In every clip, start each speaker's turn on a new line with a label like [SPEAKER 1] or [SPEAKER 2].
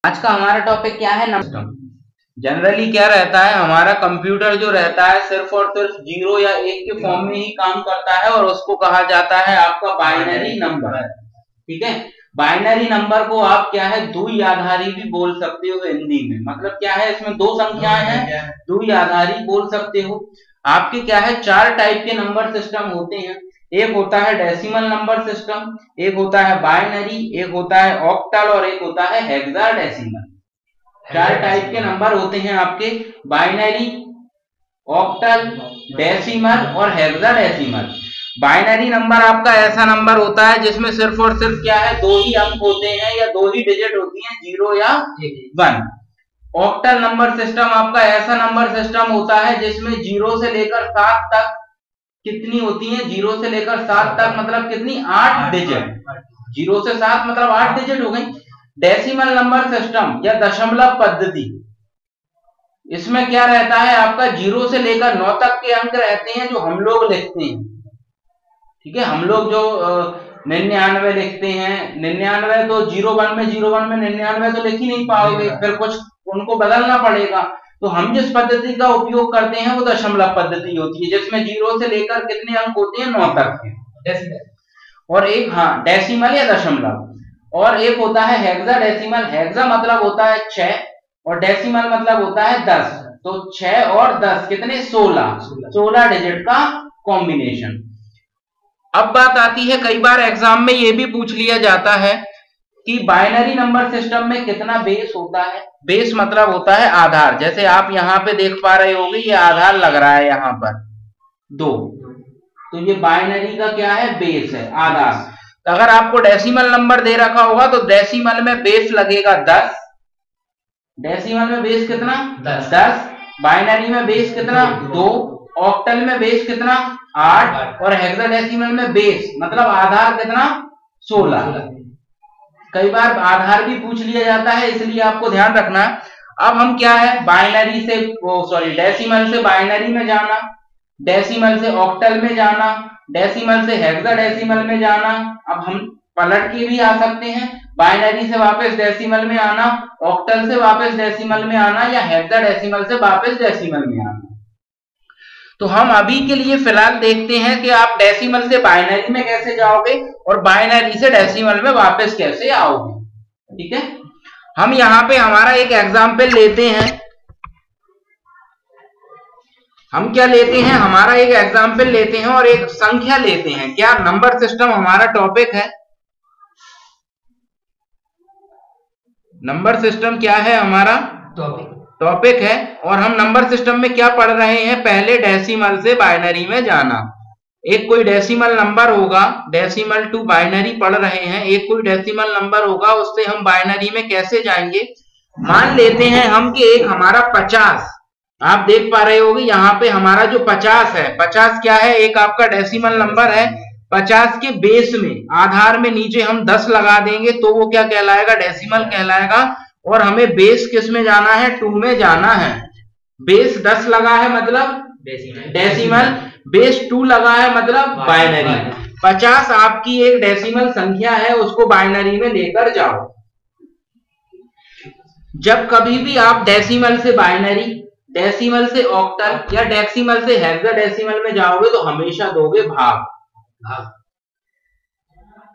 [SPEAKER 1] आज का हमारा टॉपिक क्या है? Number system. जनरली क्या रहता है, हमारा कंप्यूटर जो रहता है सिर्फ और सिर्फ 0 या 1 के फॉर्म में ही काम करता है और उसको कहा जाता है आपका बाइनरी नंबर। ठीक है, बाइनरी नंबर को आप क्या है द्विआधारी भी बोल सकते हो हिंदी में। मतलब क्या है, इसमें दो संख्याएं हैं, द्विआधारी बोल सकते हो। आपके क्या है 4 टाइप के नंबर सिस्टम होते हैं। एक होता है डेसिमल नंबर सिस्टम, एक होता है बाइनरी, एक होता है ऑक्टल और एक होता है हेक्साडेसिमल। 4 टाइप के नंबर होते हैं आपके, बाइनरी, ऑक्टल, डेसिमल और हेक्साडेसिमल। बाइनरी नंबर आपका ऐसा नंबर होता है जिसमें सिर्फ और सिर्फ क्या है 2 ही अंक होते हैं या 2 ही डिजिट होती हैं, 0 या 1। ऑक्टल नंबर सिस्टम आपका ऐसा नंबर सिस्टम होता है जिसमें 0 से लेकर 7 तक कितनी होती है, 0 से लेकर 7 तक मतलब कितनी, 8 डिजिट। 0 से 7 मतलब 8 डिजिट हो गई। डेसिमल नंबर सिस्टम या दशमलव पद्धति, इसमें क्या रहता है आपका 0 से लेकर 9 तक के अंक रहते हैं जो हम लोग लिखते हैं। ठीक है, हम लोग जो 99 लिखते हैं, 99 तो 01 में 01 में 99 तो लिख ही नहीं पाओगे, फिर कुछ उनको बदलना पड़ेगा। तो हम जिस पद्धति का उपयोग करते हैं वो दशमलव पद्धति होती है जिसमें 0 से लेकर कितने अंक होते हैं, 9 तक के। और एक डेसिमल या दशमलव, और एक होता है हेक्साडेसिमल। हेक्सा मतलब होता है 6 और डेसिमल मतलब होता है 10। तो 6 और 10 कितने, 16 डिजिट का कॉम्बिनेशन। अब बात आती है, कई बार एग्जाम में ये भी पूछ लिया जाता है कि बाइनरी नंबर सिस्टम में कितना बेस होता है। बेस मतलब होता है आधार। जैसे आप यहाँ पे देख पा रहे होंगे ये आधार लग रहा है यहाँ पर 2, तो ये बाइनरी का क्या है, बेस है, आधार। अगर आपको डेसिमल नंबर दे रखा होगा तो डेसिमल में बेस लगेगा 10। डेसिमल में बेस कितना, 10। बाइनरी में बेस कितना, 2। ऑक्टल में बेस कितना, 8। और हेक्साडेसिमल में बेस मतलब आधार कितना, 16। कई बार आधार भी पूछ लिया जाता है, इसलिए आपको ध्यान रखना। अब हम क्या है बाइनरी से डेसिमल से बाइनरी में जाना, डेसिमल से ऑक्टल में जाना, डेसिमल से हेक्साडेसिमल में जाना। अब हम पलट के भी आ सकते हैं, बाइनरी से वापस डेसिमल में आना, ऑक्टल से वापस डेसिमल में आना या हेक्साडेसिमल से वापस डेसिमल में आना। तो हम अभी के लिए फिलहाल देखते हैं कि आप डेसिमल से बाइनरी में कैसे जाओगे और बाइनरी से डेसिमल में वापस कैसे आओगे। ठीक है, हम यहाँ पे हमारा एक एग्जाम्पल लेते हैं। हम क्या लेते हैं, हमारा एक एग्जाम्पल लेते हैं और एक संख्या लेते हैं। क्या नंबर सिस्टम हमारा टॉपिक है, नंबर सिस्टम क्या है हमारा टॉपिक है। और हम नंबर सिस्टम में क्या पढ़ रहे हैं, पहले डेसिमल से बाइनरी में जाना। एक कोई डेसिमल नंबर होगा, डेसिमल टू बाइनरी पढ़ रहे हैं, एक कोई डेसिमल नंबर होगा उससे हम बाइनरी में कैसे जाएंगे। मान लेते हैं हम कि एक हमारा 50, आप देख पा रहे होगे यहाँ पे हमारा जो 50 है, 50 क्या है, एक आपका डेसिमल नंबर है। 50 के बेस में आधार में नीचे हम 10 लगा देंगे तो वो क्या कहलाएगा, डेसिमल कहलाएगा। और हमें बेस किस में जाना है, 2 में जाना है। बेस 10 लगा है मतलब डेसिमल, बेस 2 लगा है मतलब बाइनरी। 50 आपकी एक डेसिमल संख्या है, उसको बाइनरी में लेकर जाओ। जब कभी भी आप डेसिमल से बाइनरी, डेसिमल से ऑक्टल या डेसिमल से हेक्साडेसिमल में जाओगे तो हमेशा दोगे भाग।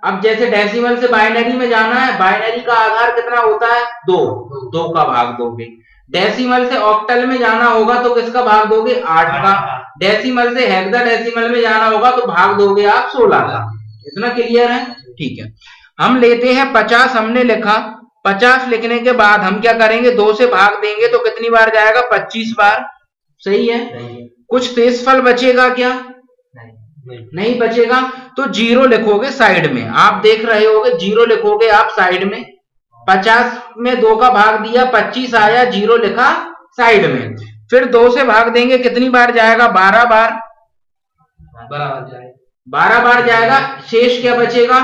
[SPEAKER 1] अब जैसे डेसिमल से बाइनरी में जाना है, बाइनरी का आधार कितना होता है, 2 का भाग दोगे। डेसिमल से ऑक्टल में जाना होगा तो किसका भाग दोगे, 8 का। डेसिमल से हेक्साडेसिमल में जाना होगा तो भाग दोगे आप 16 का। इतना क्लियर है, ठीक है। हम लेते हैं 50, हमने लिखा। 50 लिखने के बाद हम क्या करेंगे, 2 से भाग देंगे तो कितनी बार जाएगा, 25 बार। सही है, कुछ शेषफल बचेगा क्या, नहीं बचेगा। तो 0 लिखोगे साइड में, आप देख रहे होगे 0 लिखोगे आप साइड में। 50 में 2 का भाग दिया, 25 आया, 0 लिखा साइड में। फिर 2 से भाग देंगे, कितनी बार जाएगा, 12 बार। 12 बार जाएगा, शेष क्या बचेगा,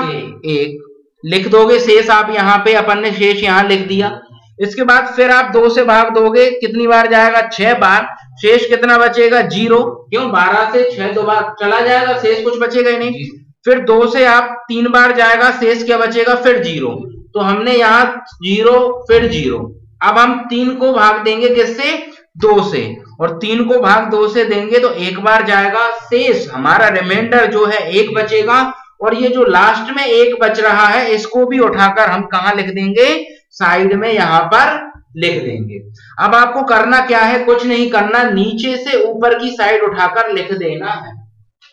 [SPEAKER 1] 1 लिख दोगे। शेष आप यहाँ पे अपन ने शेष यहाँ लिख दिया। इसके बाद फिर आप 2 से भाग दोगे, कितनी बार जाएगा, 6 बार। शेष कितना बचेगा, 0। क्यों, 12 से 6 2 बार चला जाएगा, शेष कुछ बचेगा ही नहीं। फिर 2 से आप 3 बार जाएगा, शेष क्या बचेगा, फिर 0। तो हमने यहाँ 0 फिर 0। अब हम 3 को भाग देंगे किससे? 2 से, और 3 को भाग 2 से देंगे तो एक बार जाएगा, शेष हमारा रिमाइंडर जो है 1 बचेगा, और ये जो लास्ट में 1 बच रहा है इसको भी उठाकर हम कहां लिख देंगे? साइड में यहां पर लिख देंगे। अब आपको करना क्या है? कुछ नहीं करना, नीचे से ऊपर की साइड उठाकर लिख देना है।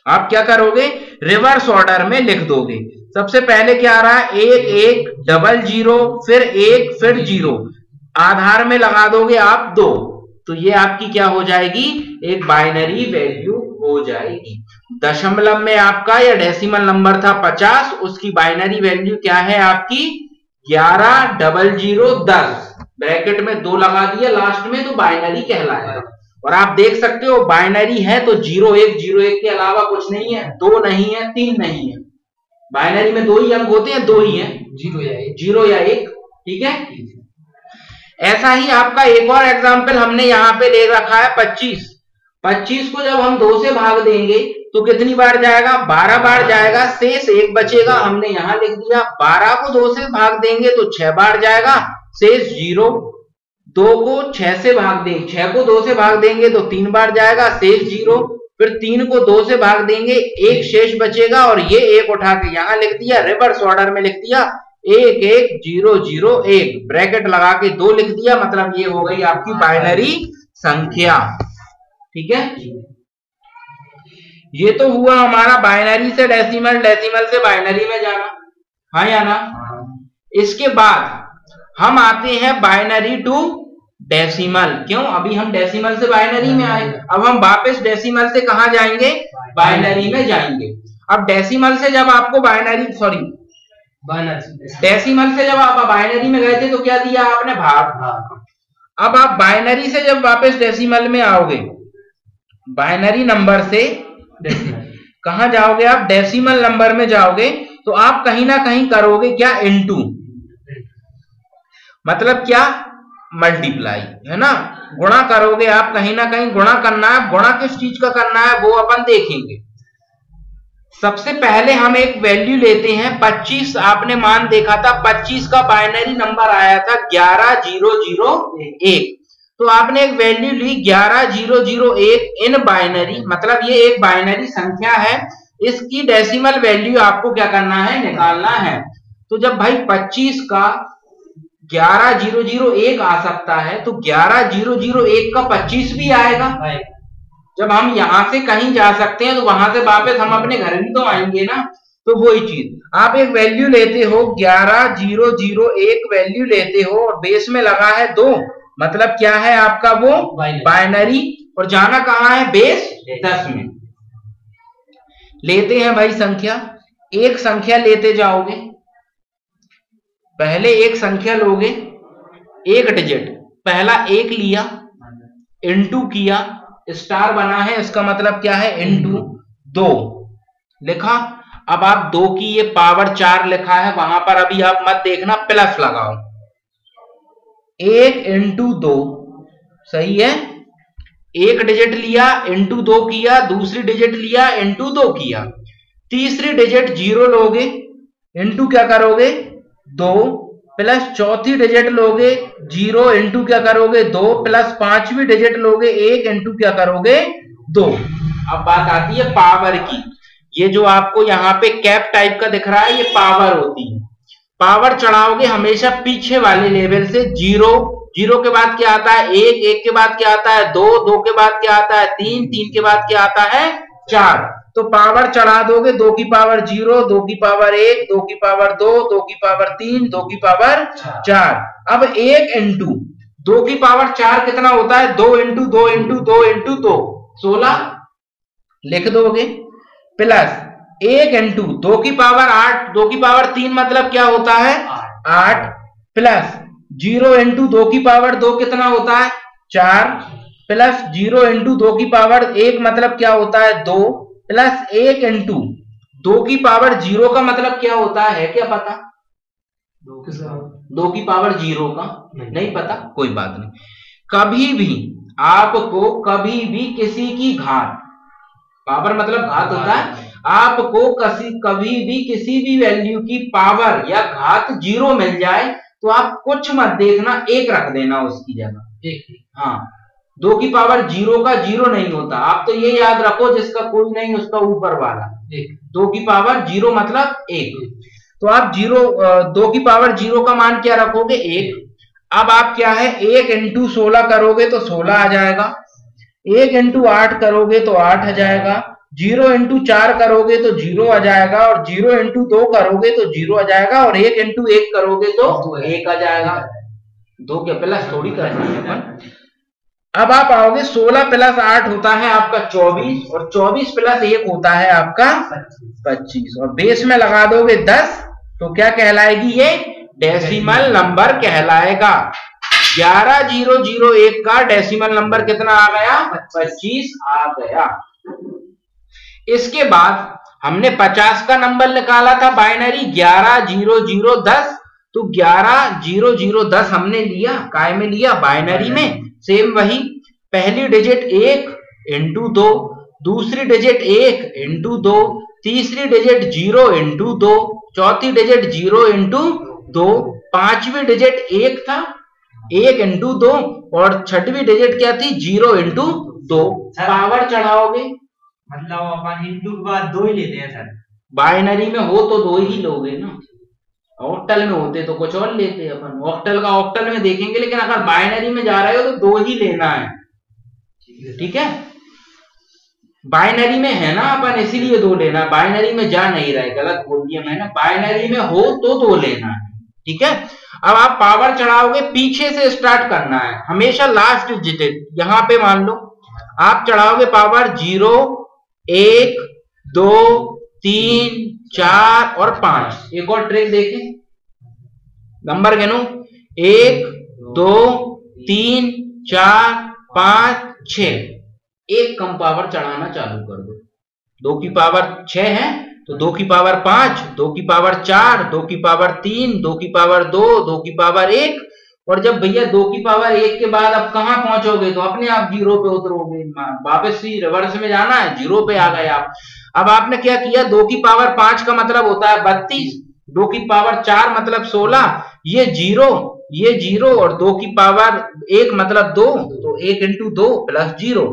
[SPEAKER 1] आप क्या करोगे? रिवर्स ऑर्डर में लिख दोगे। सबसे पहले क्या आ रहा है? 1 1 डबल 0 फिर 1 फिर 0, आधार में लगा दोगे आप 2, तो ये आपकी क्या हो जाएगी? एक बाइनरी वैल्यू हो जाएगी। दशमलव में आपका या डेसिमल नंबर था 50, उसकी बाइनरी वैल्यू क्या है आपकी? 11 डबल 0 10, ब्रैकेट में 2 लगा दिया लास्ट में, तो बाइनरी कहलाएगा। और आप देख सकते हो बाइनरी है तो 01 के अलावा कुछ नहीं है, 2 नहीं है, 3 नहीं है। बाइनरी में 2 ही अंक होते हैं, 2 ही है, 0 या 1। ठीक है, ऐसा ही आपका एक और एग्जाम्पल हमने यहाँ पे ले रखा है 25। 25 को जब हम 2 से भाग देंगे तो कितनी बार जाएगा? 12 बार जाएगा, शेष 1 बचेगा, हमने यहाँ लिख दिया। 12 को 2 से भाग देंगे तो 6 बार जाएगा, शेष 0। 2 को 6 से भाग देंगे, 6 को 2 से भाग देंगे तो 3 बार जाएगा, शेष 0। फिर 3 को 2 से भाग देंगे, 1 शेष बचेगा, और ये 1 उठा के यहाँ लिख दिया, रिवर्स ऑर्डर में लिख दिया 1 1 0 0 1, ब्रैकेट लगा के 2 लिख दिया, मतलब ये हो गई आपकी बाइनरी संख्या। ठीक है, ये तो हुआ हमारा बाइनरी से डेसिमल, डेसिमल से बाइनरी में जाना, हाँ या ना? इसके बाद हम आते हैं बाइनरी टू डेसिमल। क्यों? अभी हम डेसिमल से बाइनरी में आए, अब हम वापस डेसिमल से कहां जाएंगे? बाइनरी में जाएंगे। अब डेसिमल से जब आपको डेसिमल से जब आप बाइनरी में गए थे तो क्या दिया आपने? भाग। अब आप बाइनरी से जब वापस डेसिमल में आओगे, बाइनरी नंबर से कहां जाओगे? आप डेसिमल नंबर में जाओगे, तो आप कहीं ना कहीं करोगे क्या? इनटू, मतलब क्या? मल्टीप्लाई, है ना? गुणा करोगे आप, कहीं ना कहीं गुणा करना है। गुणा किस चीज का करना है वो अपन देखेंगे। सबसे पहले हम एक वैल्यू लेते हैं 25। आपने मान देखा था 25 का बाइनरी नंबर आया था 11001, तो आपने एक वैल्यू ली 11001 इन बाइनरी, मतलब ये एक बाइनरी संख्या है, इसकी डेसिमल वैल्यू आपको क्या करना है? निकालना है। तो जब भाई 25 का 11001 आ सकता है, तो 11001 का 25 भी आएगा। जब हम यहां से कहीं जा सकते हैं तो वहां से वापस हम अपने घर भी तो आएंगे ना, तो वही चीज। आप एक वैल्यू लेते हो 11001 वैल्यू लेते हो, और बेस में लगा है 2, मतलब क्या है आपका? वो बाइनरी, और जाना कहाँ है? बेस 10 में। लेते हैं भाई संख्या, एक संख्या लेते जाओगे, पहले एक संख्या लोगे, एक डिजिट, पहला 1 लिया, इनटू किया, स्टार बना है, इसका मतलब क्या है? इनटू 2 लिखा। अब आप 2 की ये पावर 4 लिखा है, वहां पर अभी आप मत देखना, प्लस लगाओ। 1 इंटू 2, सही है? एक डिजिट लिया, इंटू 2 किया, दूसरी डिजिट लिया, इंटू 2 किया, तीसरी डिजिट 0 लोगे, इंटू क्या करोगे? 2, प्लस चौथी डिजिट लोगे 0, इंटू क्या करोगे? 2, प्लस पांचवी डिजिट लोगे 1, इंटू क्या करोगे? 2। अब बात आती है पावर की। ये जो आपको यहाँ पे कैप टाइप का दिख रहा है, ये पावर होती है। पावर चढ़ाओगे हमेशा पीछे वाले लेवल से। 0, 0 के बाद क्या आता है? 1, 1 के बाद क्या आता है? 2, 2 के बाद क्या आता है? 3, 3 के बाद क्या आता है? 4। तो पावर चढ़ा दोगे 2 की पावर 0, 2 की पावर 1, 2 की पावर 2, 2 की पावर 3, 2 की पावर 4। अब 1 इंटू 2 की पावर 4 कितना होता है? 2 इंटू 2 इंटू 2 इंटू 2, 16 लिख दोगे, प्लस 1 इंटू 2 की पावर 8, 2 की पावर 3 मतलब क्या होता है? 8, प्लस 0 इंटू 2 की पावर 2 कितना होता है? 4, प्लस 0 इंटू 2 की पावर 1 मतलब क्या होता है? 2, प्लस 1 इंटू 2 की पावर 0 का मतलब क्या होता है? क्या पता? 2 की पावर 0 का नहीं पता, कोई बात नहीं। कभी भी आपको, कभी भी किसी की घात, पावर मतलब घात होता है, आपको कभी भी किसी भी वैल्यू की पावर या घात 0 मिल जाए तो आप कुछ मत देखना, 1 रख देना उसकी जगह। 1, हाँ, 2 की पावर 0 का 0 नहीं होता। आप तो ये याद रखो जिसका कोई नहीं उसका ऊपर वाला 1। 2 की पावर 0 मतलब 1। तो आप 2 की पावर 0 का मान क्या रखोगे? 1। अब आप क्या है 1 इंटू 16 करोगे तो 16 आ जाएगा, 1 इंटू 8 करोगे तो 8 आ जाएगा, 0 इंटू 4 करोगे तो 0 आ जाएगा, और 0 इंटू 2 करोगे तो 0 आ जाएगा, और 1 इंटू 1 करोगे तो 1 आ जाएगा। 2 के प्लस थोड़ी करना है अपन। अब आप आओगे 16 प्लस 8 होता है आपका 24, और 24 प्लस 1 होता है आपका 25, और बेस में लगा दोगे 10 तो क्या कहलाएगी? ये डेसिमल नंबर कहलाएगा। 11001 का डेसिमल नंबर कितना आ गया? 25 आ गया। इसके बाद हमने 50 का नंबर निकाला था बाइनरी 110010, तो 110010 हमने लिया, काय में लिया? बाइनरी में। सेम वही, पहली डिजिट 1 इंटू 2, दूसरी डिजिट 1 इंटू 2, तीसरी डिजिट 0 इंटू 2, चौथी डिजिट 0 इंटू 2, पांचवी डिजिट 1 था, 1 इंटू 2, और छठवीं डिजिट क्या थी? 0 इंटू 2। पावर चढ़ाओगे
[SPEAKER 2] मतलब अपन इंटू के बाद 2 ही लेते हैं सर।
[SPEAKER 1] बाइनरी में हो तो 2 ही लोगे ना, ऑक्टल में होते तो कुछ और लेते अपन। ऑक्टल का ऑक्टल में देखेंगे, लेकिन अगर बाइनरी में जा रहे हो तो 2 ही लेना है, ठीक है? बाइनरी में है ना अपन, इसीलिए 2 लेना। बाइनरी में जा नहीं रहे, गलत बोल दिया मैंने। बाइनरी में हो तो 2 लेना है, ठीक है? अब आप पावर चढ़ाओगे, पीछे से स्टार्ट करना है, हमेशा लास्ट डिजिट। यहां पे मान लो आप चढ़ाओगे पावर 0, 1, 2, 3, 4 और 5। एक और ट्रिक देखें, नंबर गिनो 1, 2, 3, 4, 5, 6। एक कम पावर चढ़ाना चालू कर दो। 2 की पावर 6 है तो 2 की पावर 5, 2 की पावर 4, 2 की पावर 3, 2 की पावर 2, 2 की पावर 1। और जब भैया 2 की पावर 1 के बाद अब कहां पहुंचोगे तो अपने आप 0 पे उतरोगे, वापस ही रिवर्स में जाना है, 0 पे आ गए आप। अब आपने क्या किया? 2 की पावर 5 का मतलब होता है 32, 2 की पावर 4 मतलब 16, ये 0, ये 0, और 2 की पावर 1 मतलब 2, तो 1 इंटू 2 प्लस 0।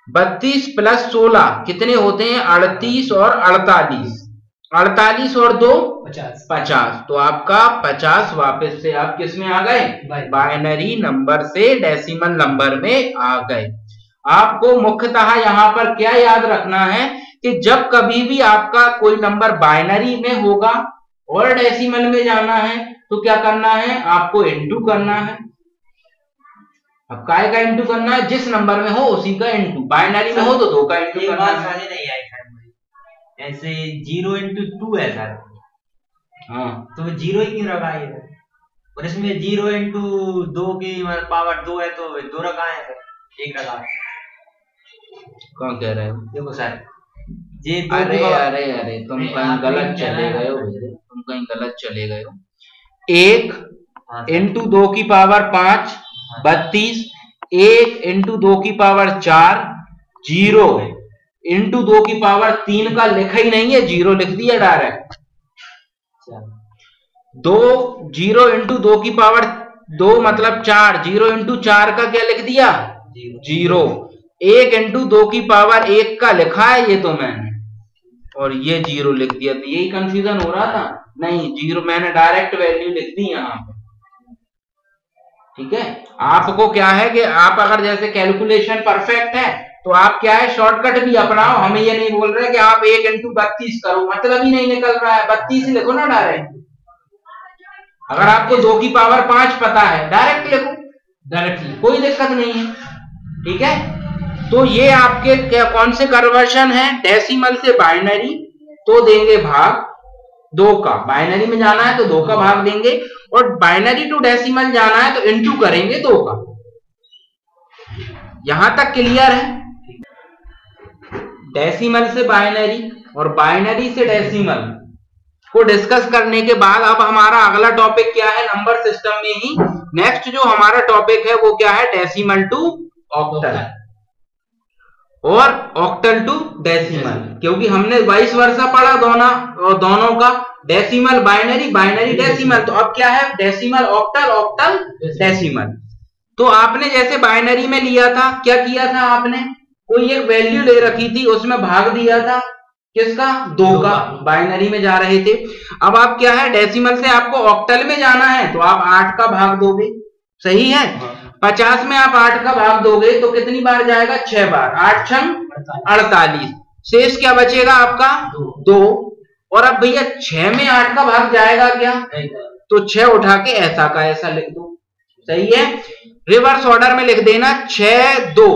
[SPEAKER 1] 32 प्लस 16 कितने होते हैं? 38 और 48। 48 और 2 50। तो आपका 50 वापस से आप किस में आ गए? बाइनरी नंबर से डेसिमल नंबर में आ गए। आपको मुख्यतः यहां पर क्या याद रखना है कि जब कभी भी आपका कोई नंबर बाइनरी में होगा और डेसिमल में जाना है तो क्या करना है? आपको इंटू करना है। अब काय का इंटू करना है? जिस नंबर में हो उसी का इंटू। बाइनरी में हो तो 2 का इंटू करना है।
[SPEAKER 2] समझ नहीं आई सर मुझे। ऐसे 0 इंटू 2 है सर,
[SPEAKER 1] हाँ,
[SPEAKER 2] तो 0 ही क्यों रखा है? और इसमें 0 इंटू 2 की पावर 2 है तो 2 रखा है सर, 1 रखा है।
[SPEAKER 1] कौन कह रहे हो?
[SPEAKER 2] देखो सर, ये
[SPEAKER 1] अरे तुम कहीं गलत चले गए हो, तुम कहीं गलत चले गए हो। 1 इंटू 2 की पावर 5 32, 1 इंटू 2 की पावर 4 0, इंटू 2 की पावर 3 का लिखा ही नहीं है, 0 लिख दिया डायरेक्ट। 2 0 इंटू 2 की पावर 2 मतलब 4, 0 इंटू 4 का क्या लिख दिया? 0। 1 इंटू 2 की पावर 1 का लिखा है ये तो मैंने, और ये 0 लिख दिया। तो यही कंफ्यूजन हो रहा था। नहीं, 0 मैंने डायरेक्ट वैल्यू लिख दी यहाँ पे, ठीक है? आपको क्या है कि आप अगर जैसे कैलकुलेशन परफेक्ट है तो आप क्या है शॉर्टकट भी अपनाओ। हमें ये नहीं बोल रहे कि आप 1 इंटू 32 करो, मतलब ही नहीं निकल रहा है, 32 ही लिखो ना डायरेक्ट। अगर आपको 2 की पावर 5 पता है डायरेक्ट लिखो, डायरेक्टली, कोई दिक्कत नहीं है, ठीक है? तो ये आपके कौन से कन्वर्शन है? डेसिमल से बाइनरी, तो देंगे भाग 2 का। बाइनरी में जाना है तो 2 का भाग देंगे, और बाइनरी टू डेसिमल जाना है तो इंटू करेंगे 2 का। यहां तक क्लियर है? डेसिमल से बाइनरी और बाइनरी से डेसिमल को डिस्कस करने के बाद अब हमारा अगला टॉपिक क्या है? नंबर सिस्टम में ही नेक्स्ट जो हमारा टॉपिक है वो क्या है? Decimal to octal. और ऑक्टल टू डेसिमल, क्योंकि हमने वाइस वर्सा पढ़ा दोनों का, डेसिमल बाइनरी, बाइनरी डेसिमल। तो अब क्या है, डेसिमल ऑक्टल, ऑक्टल डेसिमल। तो आपने जैसे बाइनरी में लिया था, क्या किया था आपने, कोई एक वैल्यू ले रखी थी, उसमें भाग दिया था किसका, 2 का, बाइनरी में जा रहे थे। अब आप क्या है, डेसिमल से आपको ऑक्टल में जाना है तो आप 8 का भाग दोगे, सही है। 50 में आप 8 का भाग दोगे तो कितनी बार जाएगा, 6 बार, 8 छंग 48, शेष क्या बचेगा आपका, 2। और अब भैया 6 में 8 का भाग जाएगा क्या, तो 6 उठा के ऐसा का ऐसा लिख दो, सही है। रिवर्स ऑर्डर में लिख देना, 6 2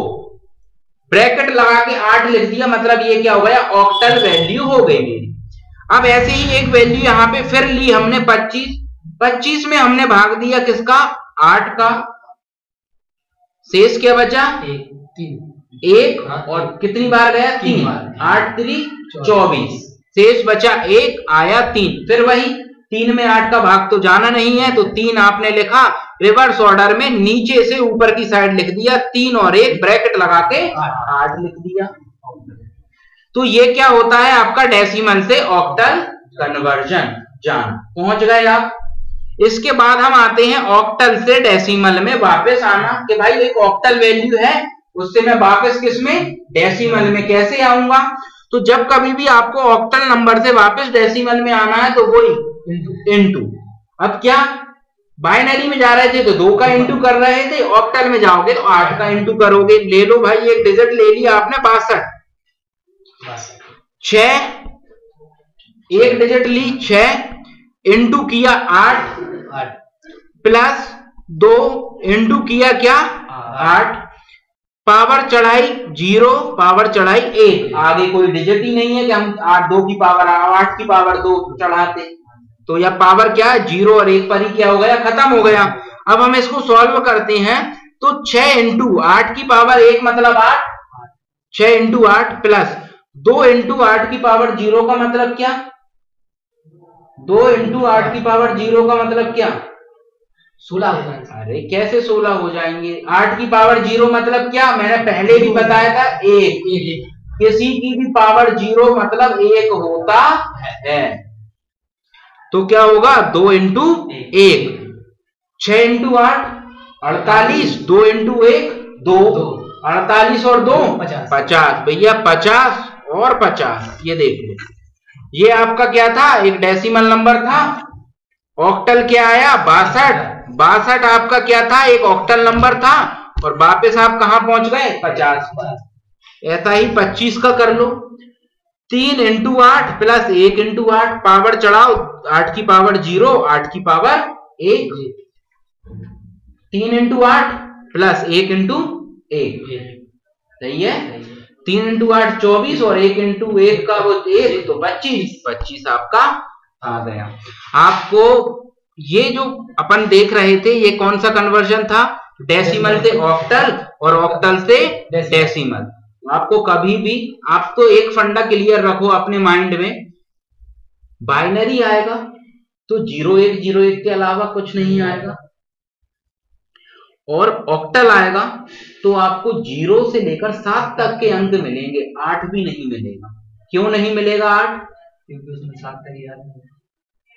[SPEAKER 1] ब्रैकेट लगा के 8 लिख दिया, मतलब ये क्या हो गया, ऑक्टल वैल्यू हो गई मेरी। अब ऐसे ही एक वैल्यू यहां पे फिर ली हमने 25, 25 में हमने भाग दिया किसका, 8 का, शेष क्या बचा, 1 और कितनी बार गया, 3, 8 3 24, शेष बचा 1, आया 3। फिर वही 3 में 8 का भाग तो जाना नहीं है, तो 3 आपने लिखा, रिवर्स ऑर्डर में नीचे से ऊपर की साइड लिख दिया, 3 और 1 ब्रैकेट लगा के 8 लिख दिया। तो ये क्या होता है आपका, डेसिमल से ऑक्टल कन्वर्जन। जान पहुंच गए आप। इसके बाद हम आते हैं ऑक्टल से डेसिमल में वापस आना, कि भाई एक ऑक्टल वैल्यू है, उससे मैं वापस किसमें, डेसिमल में कैसे आऊंगा। तो जब कभी भी आपको ऑक्टल नंबर से वापस डेसिमल में आना है तो वही इनटू। अब क्या, बाइनरी में जा रहे थे तो 2 का इंटू कर रहे थे, ऑक्टल में जाओगे तो 8 का इंटू करोगे। ले लो भाई, एक डिजिट ले लिया आपने 62, 6 एक डिजिट ली 6, इंटू किया 8 प्लस 2 इंटू किया क्या, 8, पावर चढ़ाई 0, पावर चढ़ाई 1, आगे कोई डिजिट ही नहीं है कि हम 2 की पावर 8 की पावर 2 चढ़ाते, तो यह पावर क्या है, 0 और 1 पर ही क्या हो गया, खत्म हो गया। अब हम इसको सॉल्व करते हैं, तो 6 इंटू 8 की पावर 1 मतलब 8, 6 इंटू 8 प्लस 2 इंटू 8 की पावर 0 का मतलब क्या, 2 इंटू 8 की पावर 0 का मतलब क्या,
[SPEAKER 2] 16।
[SPEAKER 1] अरे कैसे 16 हो जाएंगे, 8 की पावर 0 मतलब क्या, मैंने पहले भी बताया था 1, किसी की भी पावर 0 मतलब 1 होता है। तो क्या होगा, 2 इंटू 1, 6 इंटू 8 48, 2 इंटू 1 2, 48 और 2 50, भैया 50 और 50, ये देख लो, ये आपका क्या था, एक डेसिमल नंबर था। ऑक्टल क्या आया, 62 आपका क्या था, एक ऑक्टल नंबर था, और वापस आप कहां पहुंच गए, 50 पर। ऐसा ही 25 का कर लो, 3 इंटू 8 प्लस 1 इंटू 8, पावर चढ़ाओ, 8 की पावर 0, 8 की पावर 1, 3 इंटू 8 प्लस 1 इंटू 1, सही है। 3 इंटू 8 24 और 1 इंटू 1 का वो 1, तो 25 आपका आ गया। आपको ये जो अपन देख रहे थे, ये कौन सा कन्वर्जन था, डेसिमल से ऑक्टल और ऑक्टल से डेसिमल। आपको कभी भी, आप तो एक फंडा क्लियर रखो अपने माइंड में, बाइनरी आएगा तो 0101 के अलावा कुछ नहीं आएगा, और ऑक्टल आएगा तो आपको 0 से लेकर 7 तक के अंक मिलेंगे, 8 भी नहीं मिलेगा। क्यों नहीं मिलेगा 8,
[SPEAKER 2] क्योंकि उसमें 7 तक ही आते हैं,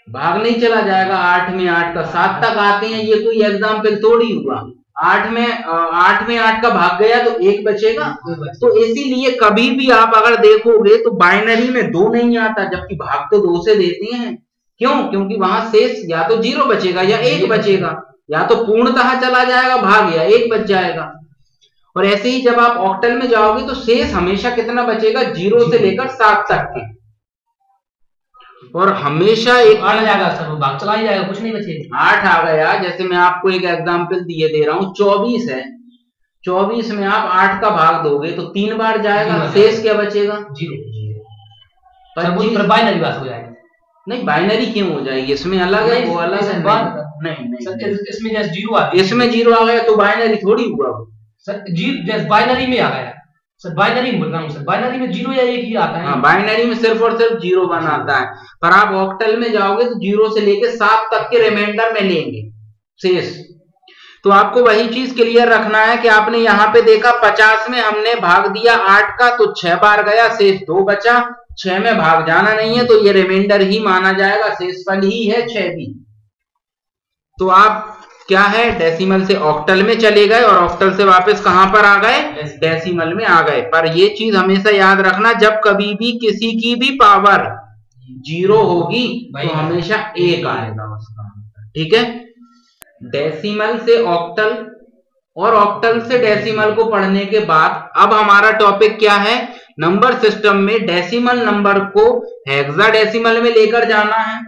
[SPEAKER 1] भाग नहीं चला जाएगा 8 में 8 का, 7 तक आते हैं, ये कोई एग्जाम्पल थोड़ी हुआ। 8 में 8 का भाग गया तो 1 बचेगा। तो इसीलिए कभी भी आप अगर देखोगे तो बाइनरी में 2 नहीं आता, जबकि भाग तो 2 से देते हैं। क्यों, क्योंकि वहां शेष या तो 0 बचेगा या 1 बचेगा, या तो पूर्णतः चला जाएगा भाग या 1 बच जाएगा। और ऐसे ही जब आप ऑक्टल में जाओगे तो शेष हमेशा कितना बचेगा, 0 से लेकर 7 तक के, और हमेशा एक
[SPEAKER 2] आ जाएगा सर, वो भाग चला ही जाएगा, कुछ नहीं बचेगा।
[SPEAKER 1] 8 आ गया। जैसे मैं आपको एक एग्जांपल दिए दे रहा हूं, 24 है, 24 में आप 8 का भाग दोगे तो 3 बार जाएगा, शेष क्या बचेगा,
[SPEAKER 2] 0। बाइनरी बात हो जाएगी।
[SPEAKER 1] नहीं, बाइनरी क्यों हो जाएगी, इसमें अलग है, वो अलग है। नहीं,
[SPEAKER 2] इसमें जैसे 0 आ गया,
[SPEAKER 1] इसमें 0 आ गया तो बाइनरी थोड़ी हुआ
[SPEAKER 2] सर, जैसे बाइनरी में आ गया सर, बाइनरी में बोल रहा हूं सर, बाइनरी में 0 या 1 ही आता है।
[SPEAKER 1] हाँ, बाइनरी में सिर्फ और सिर्फ 0 बनाता है, पर आप ऑक्टल में जाओगे तो 0 से लेके 7 तक के रिमाइंडर में लेंगे शेष। तो आपको वही चीज क्लियर रखना है कि आपने यहाँ पे देखा 50 में हमने भाग दिया 8 का, तो 6 बार गया, शेष 2 बचा। 6 में भाग जाना नहीं है तो ये रिमाइंडर ही माना जाएगा, शेषफल ही है 6 भी। तो आप क्या है, डेसिमल से ऑक्टल में चले गए और ऑक्टल से वापस कहां पर आ गए, डेसिमल में आ गए। पर ये चीज हमेशा याद रखना, जब कभी भी किसी की भी पावर 0 होगी तो हमेशा 1 आएगा उसका, ठीक है। डेसिमल से ऑक्टल और ऑक्टल से डेसिमल को पढ़ने के बाद अब हमारा टॉपिक क्या है, नंबर सिस्टम में डेसिमल नंबर को हेक्साडेसिमल में लेकर जाना है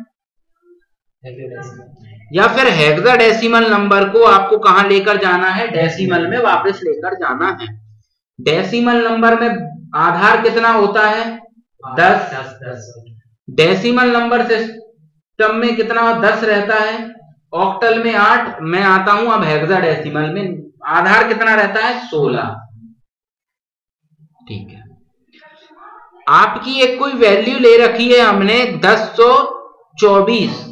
[SPEAKER 1] या फिर हेक्साडेसिमल नंबर को आपको कहां लेकर जाना है, डेसिमल में वापस लेकर जाना है। डेसिमल नंबर में आधार कितना होता है, 10। डेसिमल नंबर सिस्टम में कितना 10 रहता है, ऑक्टल में 8। मैं आता हूं अब हेक्साडेसिमल में, आधार कितना रहता है, 16, ठीक है। आपकी एक कोई वैल्यू ले रखी है हमने 1024,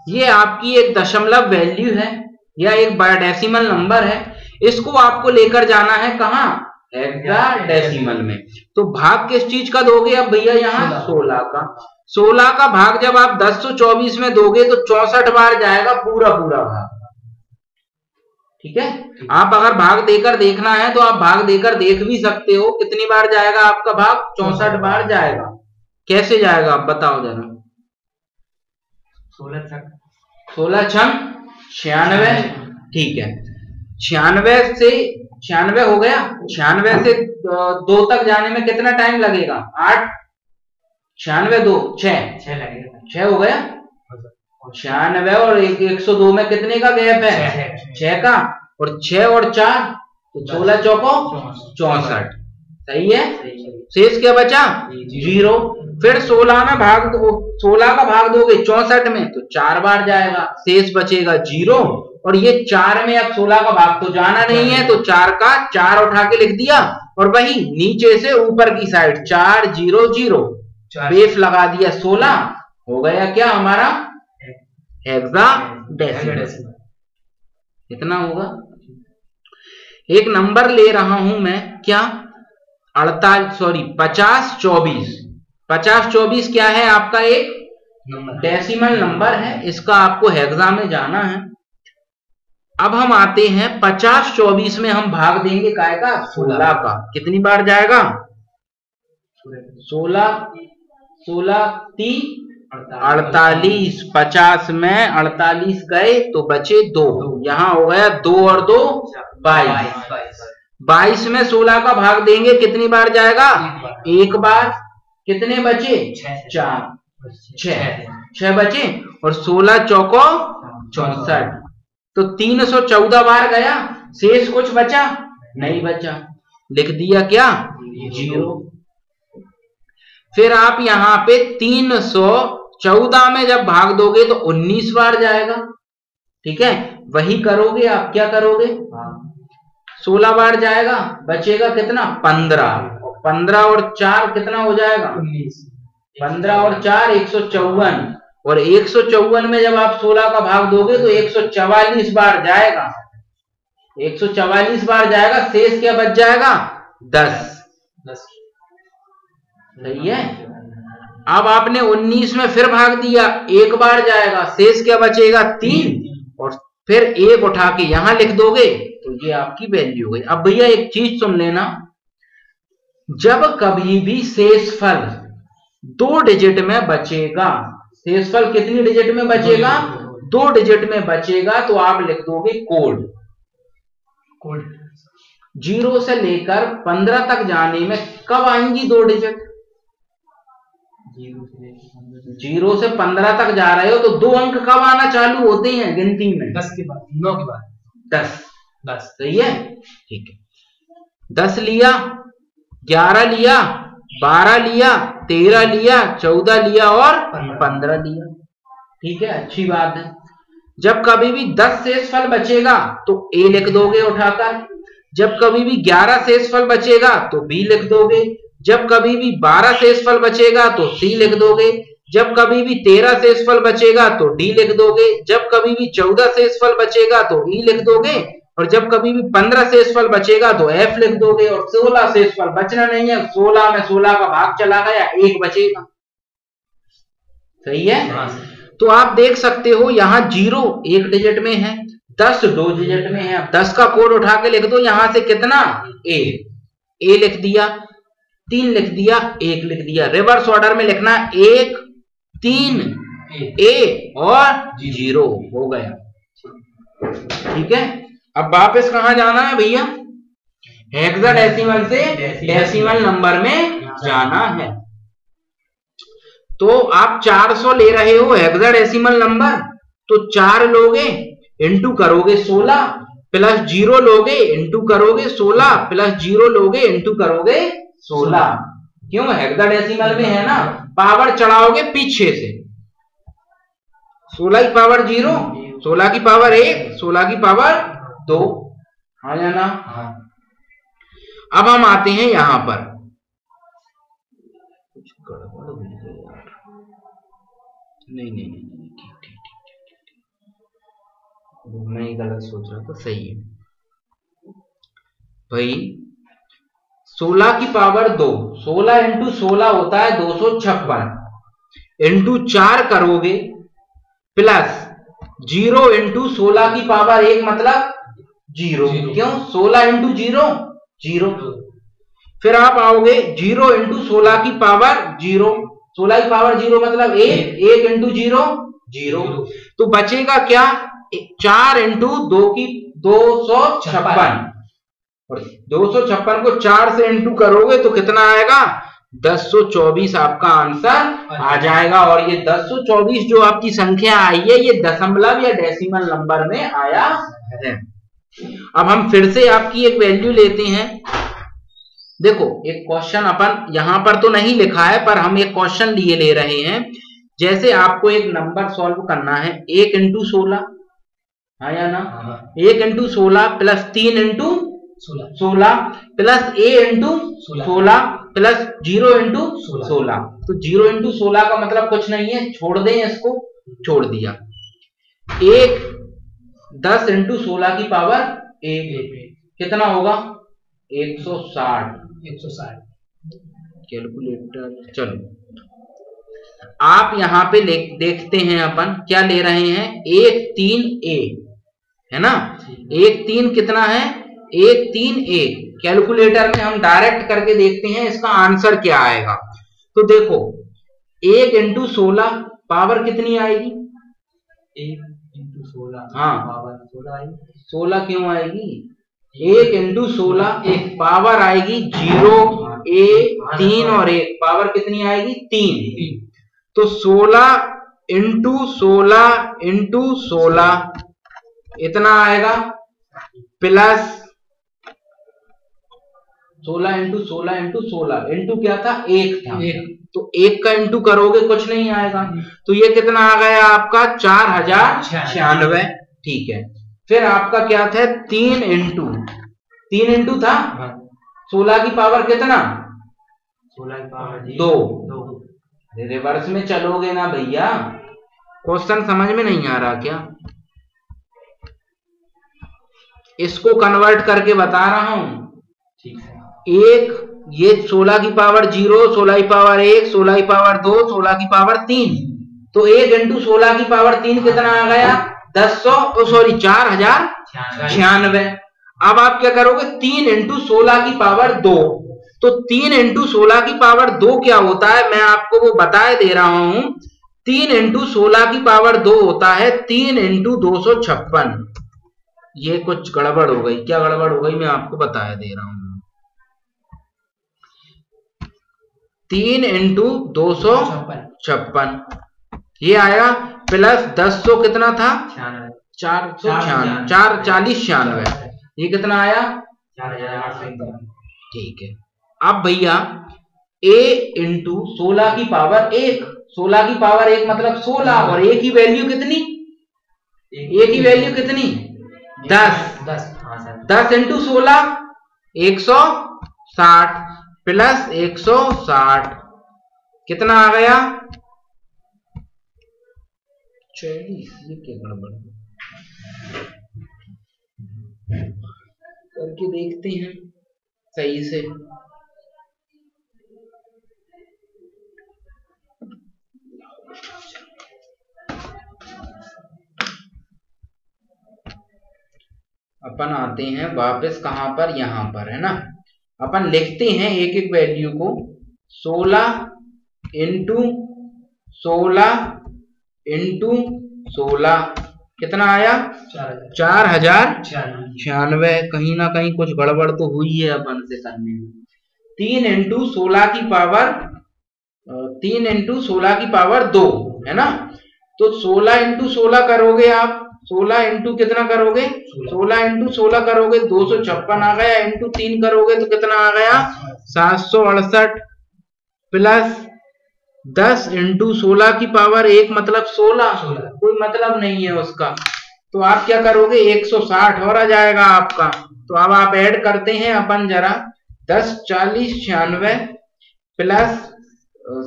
[SPEAKER 1] ये आपकी एक दशमलव वैल्यू है या एक डेसिमल नंबर है, इसको आपको लेकर जाना है कहां, हेक्साडेसिमल में। तो भाग किस चीज का दोगे अब भैया, यहाँ 16 का। 16 का भाग जब आप 1024 में दोगे तो 64 बार जाएगा पूरा भाग, ठीक है। आप अगर भाग देकर देखना है तो आप भाग देकर देख भी सकते हो, कितनी बार जाएगा आपका भाग, 64 बार जाएगा। कैसे जाएगा आप बताओ जरा, 16 छंग 96, ठीक है। 96 से 96 हो गया, 96 से 2 तक जाने में कितना टाइम लगेगा, 8, 96 2 6 लगेगा, 6 हो गया। 96 और 102 में कितने का गैप है, 6 का, और 6 और 4 तो 16 चौको 64, सही है। शेष क्या बचा, 0। फिर 16 में भाग दो, 16 का भाग दोगे 64 में तो 4 बार जाएगा, शेष बचेगा 0। और ये 4 में अब 16 का भाग तो जाना नहीं है, तो 4 का 4 उठा के लिख दिया, और वही नीचे से ऊपर की साइड 4 0 0 बेस लगा दिया, 16 हो गया क्या हमारा हेक्साडेसिमल। कितना होगा, एक नंबर ले रहा हूं मैं, क्या 50 24। 50 24 क्या है आपका, एक डेसिमल नंबर है, इसका आपको हेक्सा में जाना है। अब हम आते हैं 50 24 में हम भाग देंगे काय का, 16 का। कितनी बार जाएगा, 16 3 48। 50 में 48 गए तो बचे 2, यहां हो गया 2 और 2 22। 22 में 16 का भाग देंगे, कितनी बार जाएगा, 1 बार। कितने बचे, 4, 6 बचे, और 16 चौको 64, तो 314 बार गया, शेष कुछ बचा नहीं बचा, लिख दिया क्या, 0। फिर आप यहाँ पे 314 में जब भाग दोगे तो 19 बार जाएगा, ठीक है। वही करोगे आप, क्या करोगे, 16 बार जाएगा, बचेगा कितना, 15। 15 और 4 कितना हो जाएगा, 15 और 4 154, और 154 में जब आप 16 का भाग दोगे तो 144 बार जाएगा, 144 बार जाएगा, शेष क्या बच जाएगा, 10। सही है। अब आपने 19 में फिर भाग दिया, 1 बार जाएगा, शेष क्या बचेगा, 3, और फिर 1 उठा के यहां लिख दोगे तो ये आपकी वैल्यू हो गई। अब भैया एक चीज सुन लेना, जब कभी भी शेषफल 2 डिजिट में बचेगा, शेषफल कितनी डिजिट में बचेगा, 2 डिजिट में बचेगा, तो आप लिख दोगे कोड। 0 से लेकर 15 तक जाने में कब आएंगी 2 डिजिट, 0 से 15 तक जा रहे हो तो 2 अंक कब आना चालू होते हैं गिनती में,
[SPEAKER 2] 10 के बाद, 9 के बाद, 10।
[SPEAKER 1] सही है, ठीक है। 10 लिया, 11 लिया, 12 लिया, 13 लिया, 14 लिया और 15 लिया, ठीक है, अच्छी बात है। जब कभी भी 10 शेषफल बचेगा तो A लिख दोगे उठाकर, जब कभी भी 11 शेषफल बचेगा तो B लिख दोगे, जब कभी भी 12 शेषफल बचेगा तो C लिख दोगे, जब कभी भी 13 शेषफल बचेगा तो D लिख दोगे, जब कभी भी 14 शेषफल बचेगा तो E लिख दोगे, और जब कभी भी 15 शेषफल बचेगा तो f लिख दोगे, और 16 शेषफल बचना नहीं है, 16 में 16 का भाग चला गया, 1 बचेगा। सही है। तो आप देख सकते हो यहाँ 0 1 डिजिट में है, 10 2 डिजिट में है। अब 10 का कोड उठा के लिख दो, यहां से कितना a लिख दिया, 3 लिख दिया, 1 लिख दिया। रिवर्स ऑर्डर में लिखना 1 3 a और 0 हो गया। ठीक है। अब वापस कहां जाना है भैया? हेक्साडेसिमल से डेसिमल नंबर में जाना है। तो आप 400 ले रहे हो हेक्साडेसिमल नंबर, तो 4 लोगे इंटू करोगे 16 प्लस 0 लोगे इंटू करोगे 16 प्लस 0 लोगे इंटू करोगे 16। क्यों? हेक्साडेसिमल में है ना, पावर चढ़ाओगे पीछे से। 16 की पावर 0, 16 की पावर 1, 16 की पावर 2। हाँ या ना? अब हम आते हैं यहां पर, कुछ गड़बड़ हुई है यार। नहीं नहीं नहीं, ठीक, मैं ही गलत सोच रहा था। सही है भाई। 16 की पावर 2, 16 इंटू 16 होता है 256, इंटू 4 करोगे प्लस 0 इंटू 16 की पावर 1 मतलब 0। क्यों? 16 इंटू 0 0। फिर आप आओगे 0 इंटू 16 की पावर 0, 16 की पावर 0 मतलब 1, 1 इंटू 0 0। तो बचेगा क्या? 4 इंटू 2 की 256, और 256 को 4 से इंटू करोगे तो कितना आएगा? 1024 आपका आंसर आ जाएगा। और ये 1024 जो आपकी संख्या आई है, ये दशमलव या डेसिमल नंबर में आया है। अब हम फिर से आपकी एक वैल्यू लेते हैं। देखो एक क्वेश्चन अपन यहां पर तो नहीं लिखा है, पर हम एक क्वेश्चन लिए ले रहे हैं। जैसे आपको एक नंबर सॉल्व करना है, 1 इंटू 16, हाँ या ना? 1 into 16 plus 3 into 16 plus a into 16 plus 0 into 16। तो 0 इंटू 16 का मतलब कुछ नहीं है, छोड़ दें इसको, छोड़ दिया। 1 10 इंटू 16 की पावर 1 कितना होगा? 160। कैलकुलेटर चलो आप यहां पे देखते हैं अपन क्या ले रहे हैं, 1 3 a है ना। 1 3 कितना है? 1 3 a। कैलकुलेटर में हम डायरेक्ट करके देखते हैं इसका आंसर क्या आएगा। तो देखो 1 इंटू 16 पावर कितनी आएगी? 1 इंटू 16, हाँ पावर 16 आएगी। 16 क्यों आएगी? 1 इंटू 16 एक पावर आएगी 0 a 3 और 1 पावर कितनी आएगी? 3। तो 16 इंटू 16 इंटू 16 इतना आएगा, प्लस 16 इंटू 16 इंटू 16 इंटू क्या था? 1 था। तो 1 का इंटू करोगे कुछ नहीं आएगा। तो ये कितना आ गया आपका? 4096। ठीक है। फिर आपका क्या था? 3 इंटू था 16 की पावर कितना? 16 की पावर 2। रिवर्स में चलोगे ना भैया, क्वेश्चन समझ में नहीं आ रहा क्या? इसको कन्वर्ट करके बता रहा हूं। ठीक है। एक ये 16 की पावर 0, 16 की पावर 1, 16 की पावर 2, 16 की पावर 3। तो 1 इंटू 16 की पावर 3 कितना आ गया? 4096। अब आप क्या करोगे? 3 इंटू 16 की पावर 2। तो 3 इंटू 16 की पावर 2 क्या होता है, मैं आपको वो बताए दे रहा हूं। 3 इंटू 16 की पावर 2 होता है 3 इंटू 256। ये कुछ गड़बड़ हो गई। क्या गड़बड़ हो गई मैं आपको बताया दे रहा हूं। 3 इंटू 256 ये आया, प्लस 10 कितना था? 496। ये कितना आया? 4800। ठीक है। अब भैया a इंटू 16 की पावर 1, 16 की पावर 1 मतलब 16, और a की वैल्यू कितनी? a की वैल्यू कितनी? 10 इंटू 16 160 प्लस 160 कितना आ गया? 40। ये क्या गड़बड़? करके देखते हैं सही से। अपन आते हैं वापस कहां पर, यहां पर है ना। अपन लिखते हैं एक एक वैल्यू को। 16 इंटू 16 इंटू 16 कितना आया? 4096। कहीं ना कहीं कुछ गड़बड़ तो हुई है अपन से करने में। 3 इंटू 16 की पावर 3 इंटू 16 की पावर 2 है ना। तो 16 इंटू 16 करोगे आप, 16 इंटू कितना करोगे? 16 इंटू 16 करोगे 256 आ गया। इंटू 3 करोगे तो कितना आ गया? 768 प्लस 10 इंटू 16 की पावर 1 मतलब 16। कोई मतलब नहीं है उसका। तो आप क्या करोगे? 160 और आ जाएगा आपका। तो अब आप ऐड करते हैं अपन जरा। 10 40 96 प्लस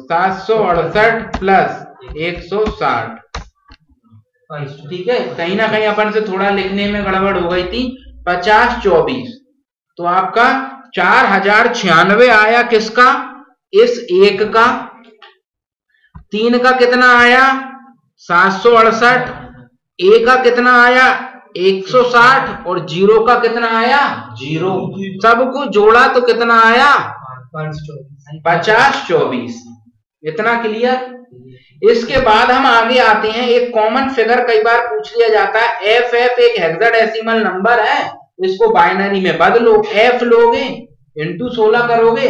[SPEAKER 1] 768 प्लस 160। ठीक है, कहीं ना कहीं अपन से थोड़ा लिखने में गड़बड़ हो गई थी। 50 24 तो आपका 4096 आया। किसका? इस एक का। 3 का कितना आया? 768। ए का कितना आया? 160 और 0 का कितना आया? 0। सबको जोड़ा तो कितना आया? 50 24। इतना क्लियर। इसके बाद हम आगे आते हैं। एक कॉमन फिगर कई बार पूछ लिया जाता है। एफ एक हेक्साडेसिमल नंबर है, इसको बाइनरी में बदलो। एफ लोगे इंटू 16 करोगे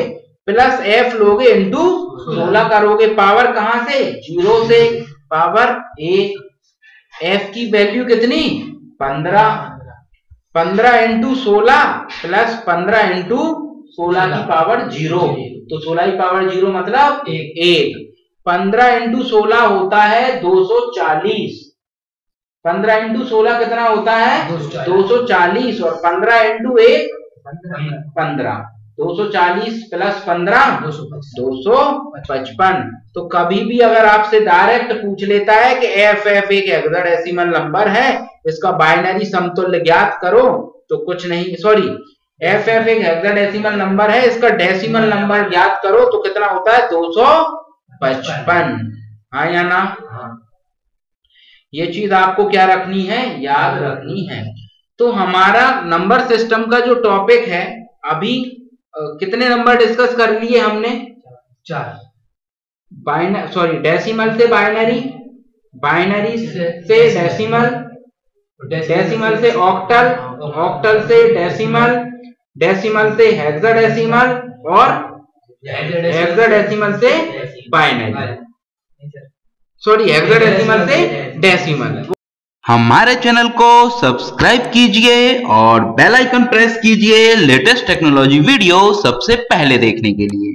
[SPEAKER 1] प्लस एफ लोगे इंटू 16 करोगे। पावर कहां से? 0 से। पावर 1। एफ की वैल्यू कितनी? 15। 15 इंटू 16 प्लस 15 इंटू 16 की पावर 0। तो 16 की पावर 0 मतलब 1। 15 इंटू 16 होता है 240। 15 इंटू 16 कितना होता है? 240। और 15 इंटू 1 15। 240 प्लस 15 255। तो कभी भी अगर आपसे डायरेक्ट पूछ लेता है कि एफ एक हेक्साडेसिमल नंबर है, इसका बाइनरी समतुल्य ज्ञात करो, तो कुछ नहीं, सॉरी, एफ एक हेक्साडेसिमल नंबर है, इसका डेसिमल नंबर ज्ञात करो तो कितना होता है? 255। हाँ या ना? ये चीज आपको क्या रखनी है? याद रखनी है। तो हमारा नंबर सिस्टम का जो टॉपिक है, अभी कितने नंबर डिस्कस कर लिए हमने? 4। डेसिमल से बाइनरी, बाइनरी से डेसिमल, डेसिमल से ऑक्टल, ऑक्टल से डेसिमल, डेसिमल से हेक्साडेसिमल और हेक्साडेसिमल से बाइनरी, सॉरी हेक्साडेसिमल से डेसिमल। हमारे चैनल को सब्सक्राइब कीजिए और बेल आइकन प्रेस कीजिए लेटेस्ट टेक्नोलॉजी वीडियो सबसे पहले देखने के लिए।